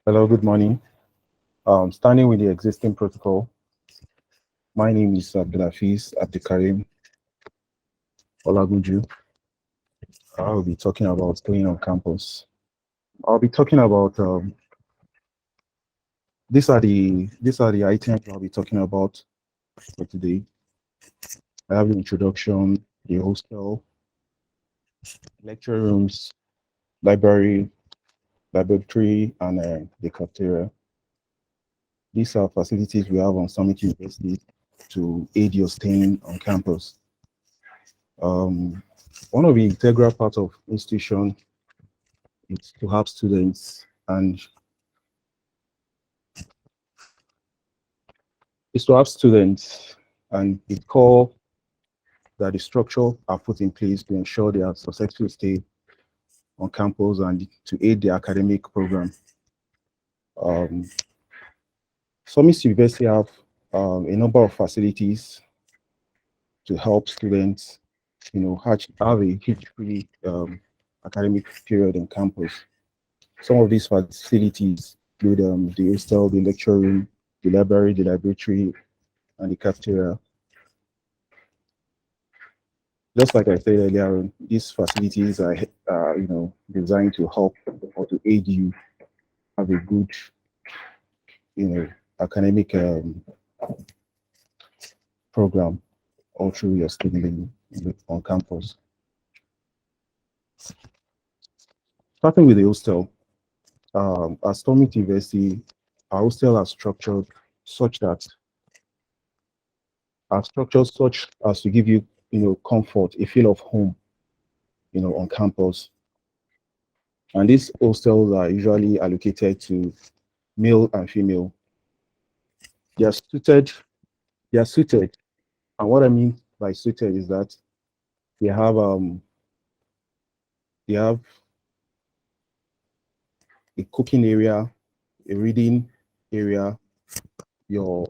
Hello, good morning. Starting with the existing protocol, my name is Abdulafiz Abdikarim Olagunju. I will be talking about staying on campus. I'll be talking about these are the items I'll be talking about for today. I have the introduction, the hostel, lecture rooms, library, laboratory, and the cafeteria. These are facilities we have on Summit University to aid your staying on campus. Um, One of the integral parts of institution is to have students and is to have students and the core that the structure are put in place to ensure their successful stay on campus and to aid the academic program. Um, Summit University have a number of facilities to help students, have a hitch-free academic period on campus. Some of these facilities include the hostel, the lecture room, the library, the laboratory, and the cafeteria. Just like I said earlier, these facilities are, designed to help or to aid you have a good, academic program all through your studying on campus. Starting with the hostel, at Stormit University, our hostel are structured such as to give you, comfort, a feel of home, on campus. And these hostels are usually allocated to male and female. They are suited. They are suited. And what I mean by suited is that they have um they have a cooking area, a reading area, your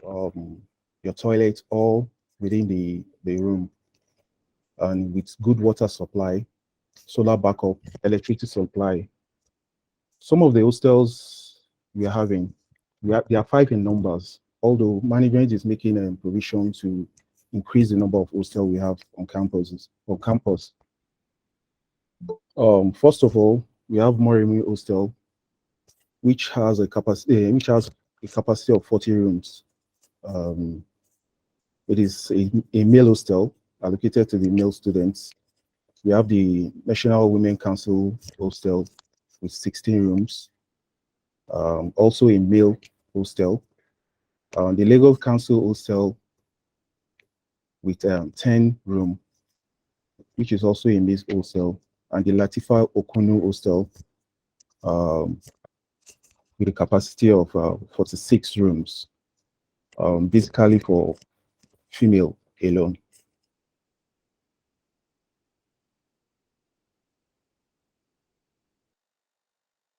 toilet, all within the room, and with good water supply, solar backup, electricity supply. Some of the hostels we are having, there are five in numbers, although management is making a provision to increase the number of hostels we have on campuses. On campus, first of all, we have Moremi Hostel, which has a capacity of 40 rooms. Um, it is a male hostel allocated to the male students. We have the National Women Council Hostel with 16 rooms, also a male hostel. The Legal Council Hostel with 10 room, which is also a male hostel, and the Latifa Okunu Hostel um, with a capacity of 46 rooms, basically for female alone.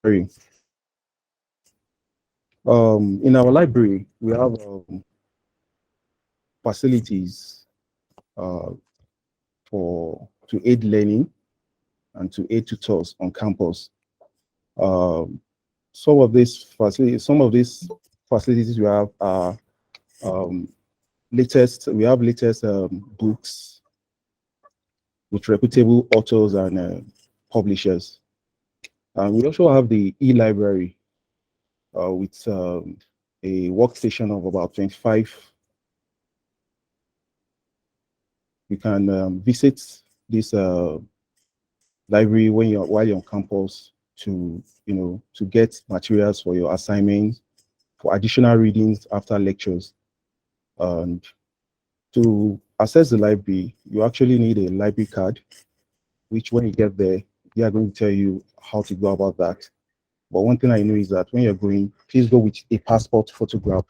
Sorry. In our library, we have facilities uh, to aid learning and to aid tutors on campus. Um, some of these facilities we have are um, we have latest books with reputable authors and publishers. And we also have the e-library with a workstation of about 25. You can visit this library while you're on campus to get materials for your assignments, for additional readings after lectures. And to access the library, you actually need a library card, which when you get there, they are going to tell you how to go about that. But one thing I know is that when you're going, please go with a passport photograph,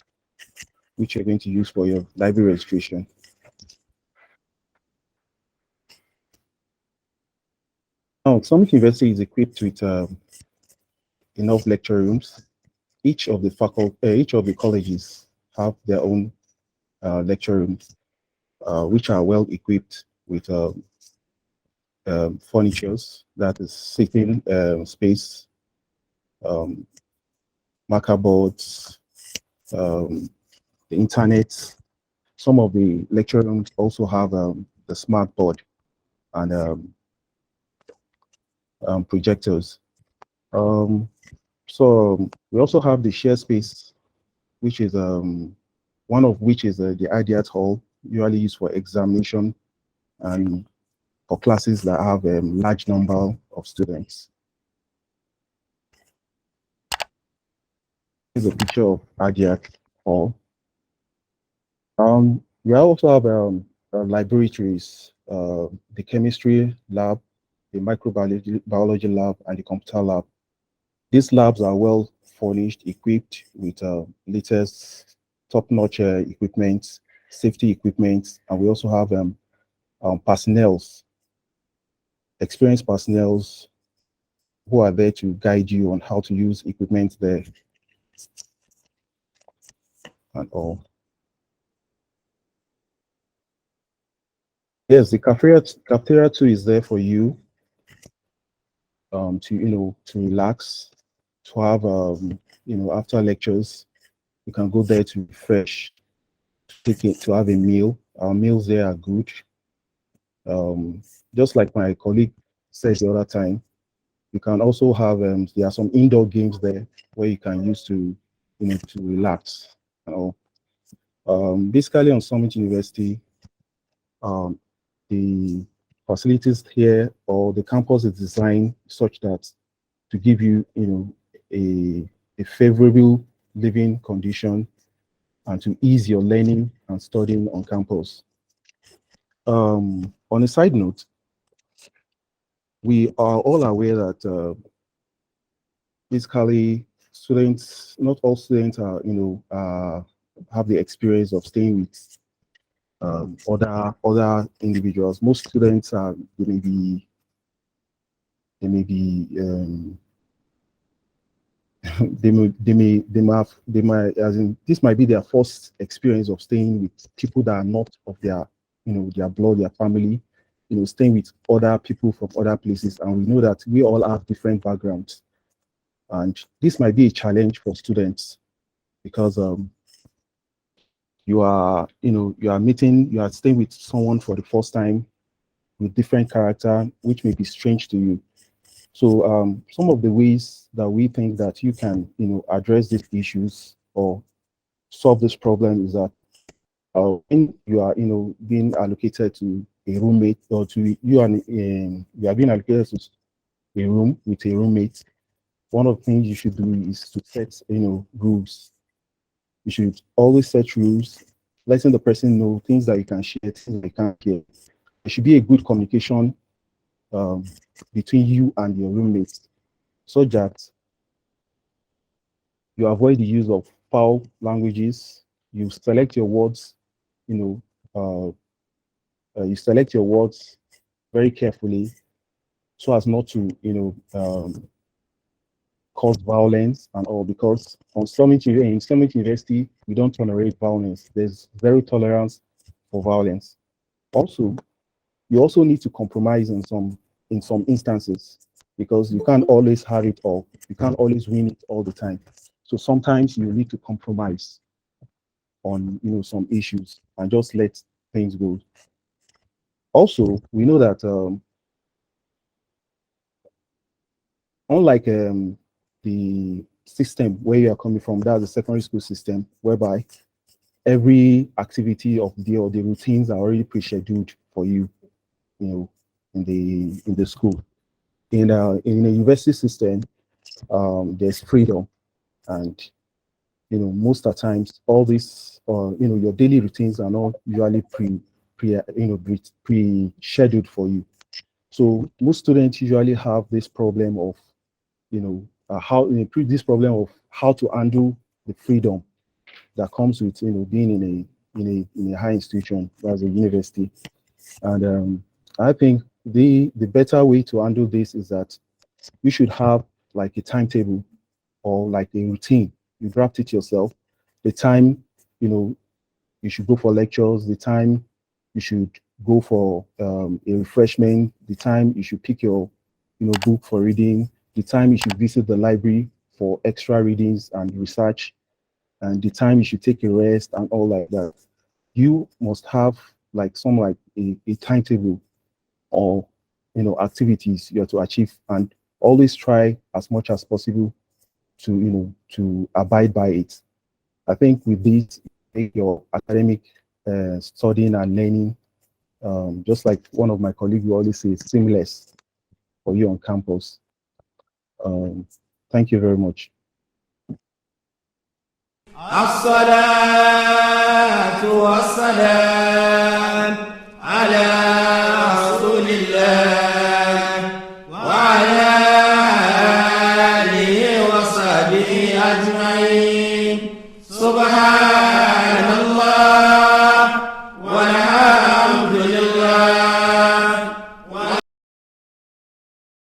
which you're going to use for your library registration. Now, Summit University is equipped with enough lecture rooms. Each of the colleges have their own lecture rooms, which are well equipped with furnitures, that is sitting space, um, marker boards, the internet. Some of the lecture rooms also have the smart board and projectors. Um, so we also have the share space, which is one of which is the IDEAT hall, usually used for examination and for classes that have a large number of students. Here's a picture of IDEAT hall. We also have laboratories, the chemistry lab, the microbiology lab, and the computer lab. These labs are well furnished, equipped with latest top-notch equipment, safety equipment, and we also have personnels, experienced personnels who are there to guide you on how to use equipment there and all. Yes, the cafeteria too is there for you to relax, to have after lectures, you can go there to refresh, to have a meal. Our meals there are good. Just like my colleague said the other time, you can also have there are some indoor games there where you can use to relax. Basically on Summit University, um, the facilities here or the campus is designed such that to give you a favorable living condition and to ease your learning and studying on campus. On a side note, we are all aware that basically students, not all students are, have the experience of staying with other individuals. Most students are they may be they might as in this might be their first experience of staying with people that are not of their their blood, their family, staying with other people from other places. And we know that we all have different backgrounds. And this might be a challenge for students because you are staying with someone for the first time with different character, which may be strange to you. So some of the ways that we think that you can address these issues or solve this problem is that when you are being allocated to a roommate or to you are being allocated to a room with a roommate, one of the things you should do is to set rules. You should always set rules, letting the person know things that you can share, things that you can't share. There should be a good communication um, between you and your roommates, so that you avoid the use of foul languages. You select your words, you know, you select your words very carefully so as not to, cause violence and all. Because in Summit University, we don't tolerate violence. There's zero tolerance for violence. Also, you also need to compromise in some instances because you can't always have it all. You can't always win it all the time. So sometimes you need to compromise on some issues and just let things go. Also, we know that unlike the system where you are coming from, that's the secondary school system, whereby every activity of the day or the routines are already pre-scheduled for you, in the school. In a university system, there's freedom, and most of the times all these your daily routines are not usually pre-scheduled for you. So most students usually have this problem of this problem of how to handle the freedom that comes with being in a high institution as a university. And I think the better way to handle this is that you should have like a timetable or like a routine. You draft it yourself. The time, you know, you should go for lectures, the time you should go for a refreshment, the time you should pick your, book for reading, the time you should visit the library for extra readings and research, and the time you should take a rest and all like that. You must have like a timetable or activities you have to achieve, and always try as much as possible to to abide by it. I think with this, make your academic studying and learning, just like one of my colleagues will always say, seamless for you on campus. Thank you very much. الصلاة والسلام على رسول الله وعلى آله وصحبه أجمعين. سبحان